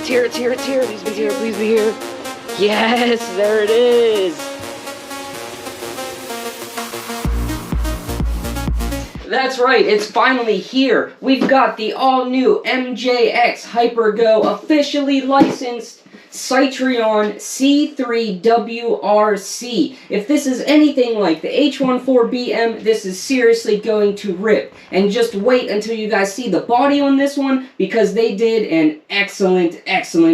it's here, it's here, it's here. Please be here, please be here. Yes, there it is. That's right, it's finally here. We've got the all-new MJX HYPER GO officially licensed Citron C3WRC. If this is anything like the H14BM, this is seriously going to rip. And just wait until you guys see the body on this one, because they did an excellent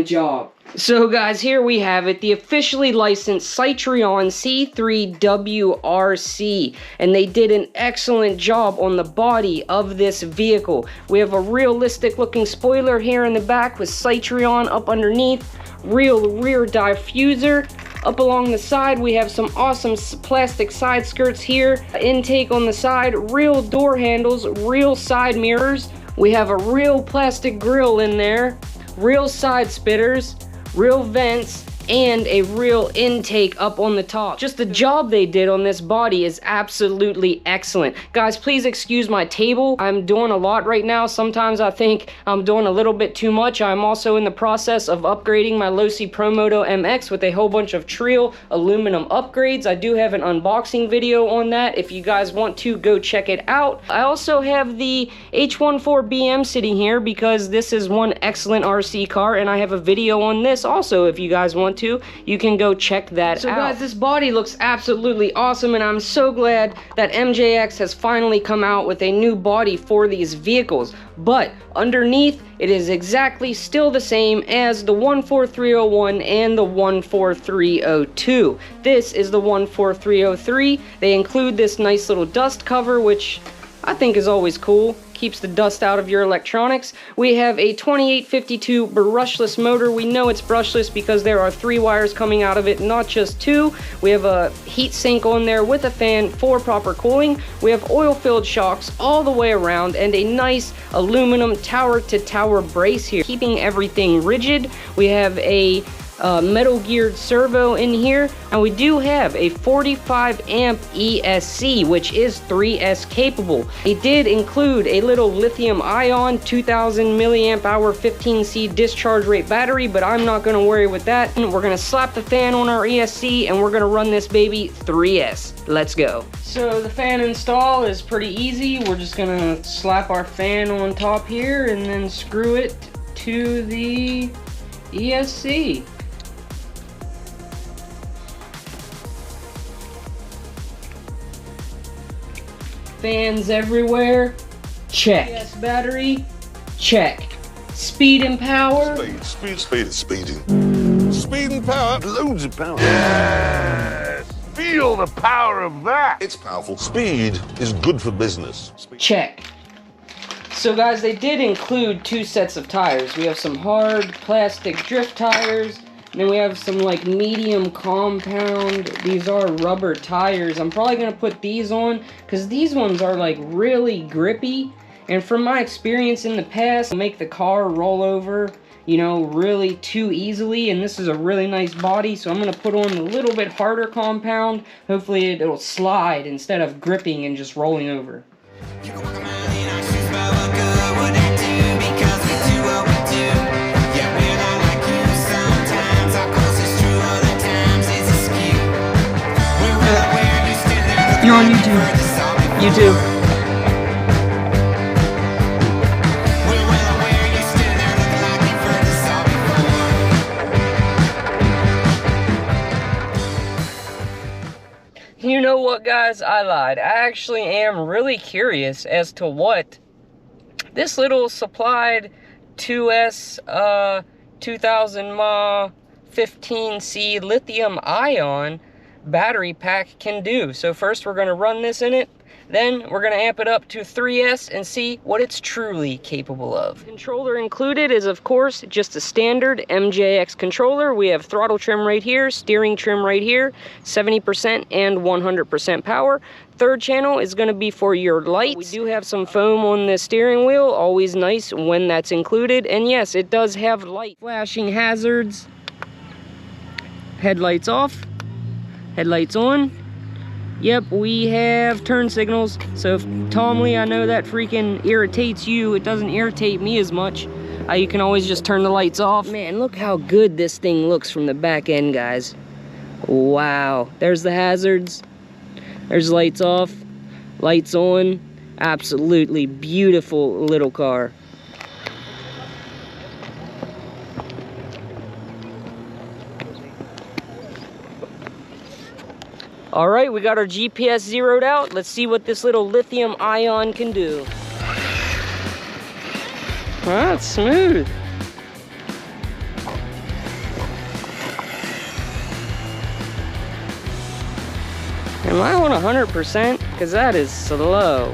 job. So guys, here we have it, the officially licensed Citron C3WRC, and they did an excellent job on the body of this vehicle. We have a realistic looking spoiler here in the back with Citron up underneath, real rear diffuser. Up along the side, we have some awesome plastic side skirts here, intake on the side, real door handles, real side mirrors. We have a real plastic grille in there, real side spitters, real vents, and a real intake up on the top. Just the job they did on this body is absolutely excellent. Guys, please excuse my table. I'm doing a lot right now. Sometimes I think I'm doing a little bit too much. I'm also in the process of upgrading my Losi Promoto MX with a whole bunch of Trio aluminum upgrades. I do have an unboxing video on that. If you guys want to, go check it out. I also have the H14BM sitting here because this is one excellent RC car, and I have a video on this also. If you guys want to, you can go check that out. So guys, this body looks absolutely awesome, and I'm so glad that MJX has finally come out with a new body for these vehicles. But underneath, it is exactly still the same as the 14301 and the 14302. This is the 14303. They include this nice little dust cover, which I think is always cool. Keeps the dust out of your electronics. We have a 2852 brushless motor. We know it's brushless because there are 3 wires coming out of it, not just 2. We have a heat sink on there with a fan for proper cooling. We have oil-filled shocks all the way around and a nice aluminum tower-to-tower brace here, keeping everything rigid. We have a metal geared servo in here, and we do have a 45 amp ESC, which is 3S capable. It did include a little lithium ion 2000 milliamp hour 15C discharge rate battery, but I'm not going to worry with that. We're going to slap the fan on our ESC and we're going to run this baby 3S. Let's go. So the fan install is pretty easy. We're just going to slap our fan on top here and then screw it to the ESC. Fans everywhere, check. Yes, battery, check. Speed and power. Speed and power. Loads of power. Yes! Feel the power of that. It's powerful. Speed is good for business. Check. So guys, they did include 2 sets of tires. We have some hard plastic drift tires, and then we have some like medium compound. These are rubber tires. I'm probably gonna put these on because these ones are like really grippy, and from my experience in the past, make the car roll over, you know, really too easily. And this is a really nice body, so I'm gonna put on a little bit harder compound. Hopefully it'll slide instead of gripping and just rolling over. You're on YouTube. YouTube. You know what, guys? I lied. I actually am really curious as to what this little supplied 2S 2000 mAh 15C lithium ion battery pack can do. So first we're going to run this in it, then we're going to amp it up to 3S and see what it's truly capable of. Controller included is of course just a standard MJX controller. We have throttle trim right here, steering trim right here, 70% and 100% power. Third channel is going to be for your lights. We do have some foam on the steering wheel, always nice when that's included. And yes, it does have light flashing hazards. Headlights off. Headlights on. Yep, we have turn signals. So if Tom Lee, I know that freaking irritates you, it doesn't irritate me as much. how you can always just turn the lights off. Man, look how good this thing looks from the back end, guys. Wow, there's the hazards. There's lights off, lights on. Absolutely beautiful little car. All right, we got our GPS zeroed out. Let's see what this little lithium ion can do. Ah, it's smooth. Am I on 100%? Because that is slow.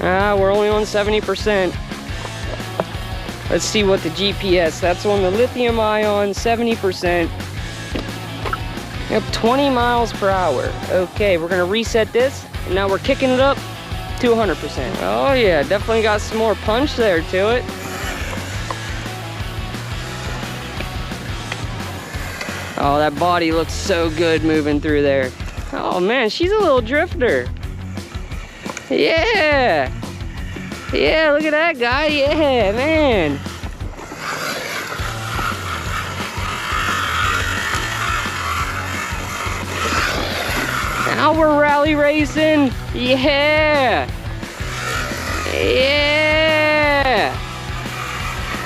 Ah, we're only on 70%. Let's see what the GPS, that's on the lithium ion, 70%. Yep, 20 miles per hour. Okay, we're gonna reset this, and now we're kicking it up to 100%. Oh yeah, definitely got some more punch there to it. Oh, that body looks so good moving through there. Oh man, she's a little drifter. Yeah. Yeah, look at that guy. Yeah, man. Now we're rally racing. Yeah. Yeah.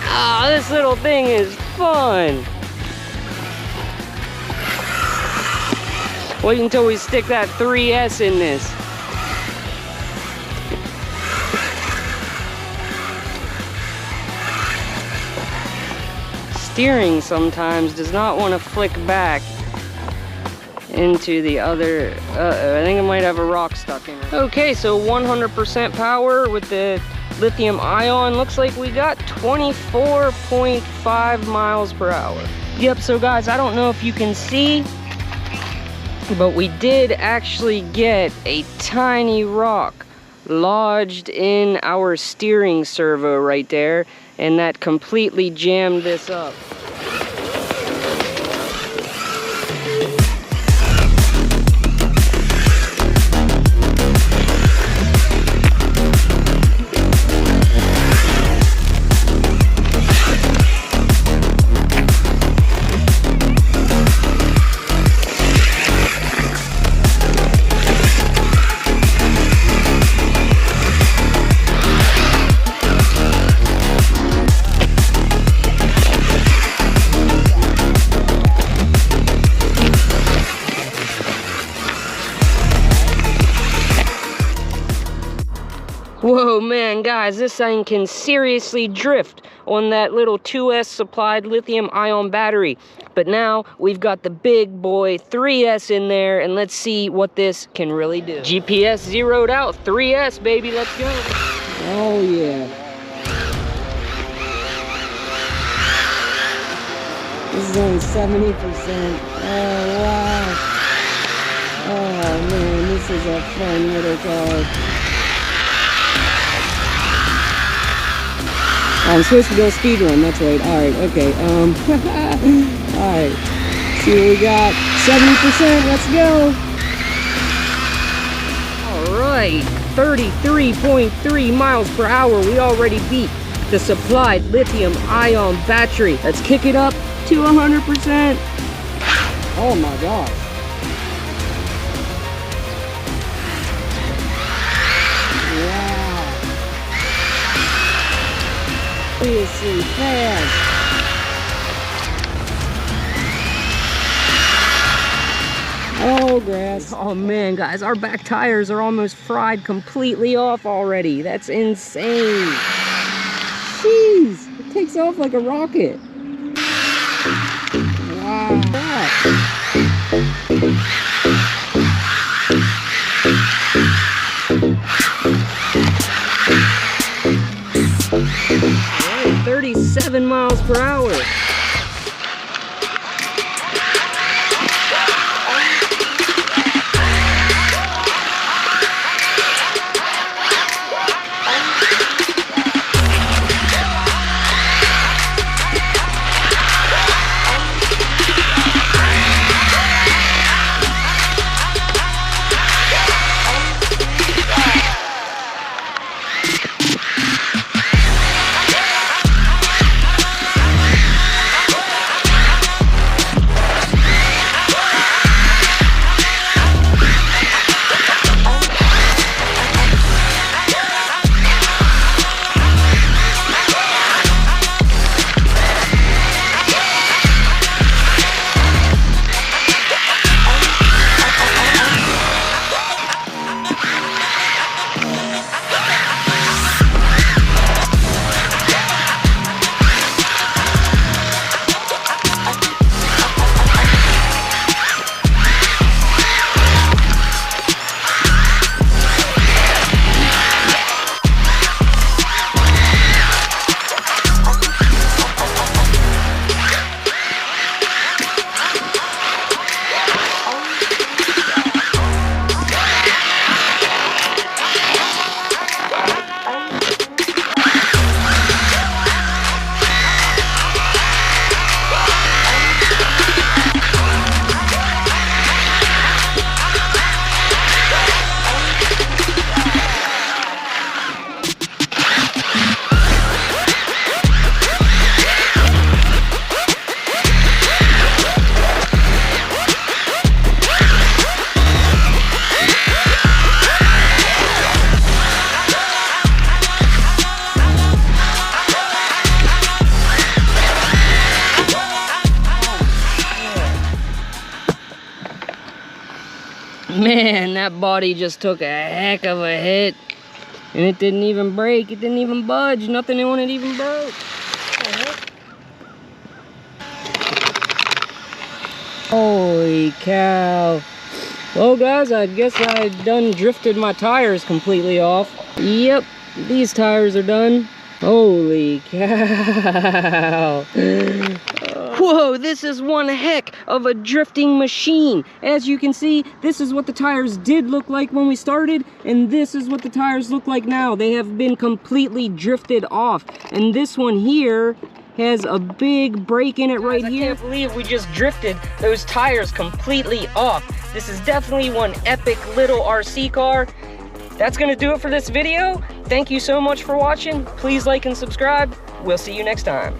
Oh, this little thing is fun. Wait until we stick that 3S in this. Steering sometimes does not want to flick back into the other. I think it might have a rock stuck in it. Okay, so 100% power with the lithium ion. Looks like we got 24.5 miles per hour. Yep, so guys, I don't know if you can see, but we did actually get a tiny rock lodged in our steering servo right there, and that completely jammed this up. Whoa, man, guys, this thing can seriously drift on that little 2S supplied lithium ion battery. But now we've got the big boy 3S in there, and let's see what this can really do. GPS zeroed out, 3S, baby, let's go. Oh, yeah. This is only 70%. Oh, wow. Oh, man, this is a fun little car. I'm supposed to go speed run, that's right. Alright, okay. Alright. See what we got. 70%, let's go. Alright. 33.3 miles per hour. We already beat the supplied lithium ion battery. Let's kick it up to 100%. Oh my gosh. Seriously fast. Oh, grass. Oh man, guys, our back tires are almost fried completely off already. That's insane. Jeez, it takes off like a rocket. Wow. Right, 37 miles per hour. Man, that body just took a heck of a hit. And it didn't even break. It didn't even budge. Nothing on it even broke. Holy cow. Well, guys, I guess I done drifted my tires completely off. Yep, these tires are done. Holy cow. Whoa, this is one heck of a drifting machine. As you can see, this is what the tires did look like when we started, and this is what the tires look like now. They have been completely drifted off. And this one here has a big break in it right here. I can't believe we just drifted those tires completely off. This is definitely one epic little RC car. That's gonna do it for this video. Thank you so much for watching. Please like and subscribe. We'll see you next time.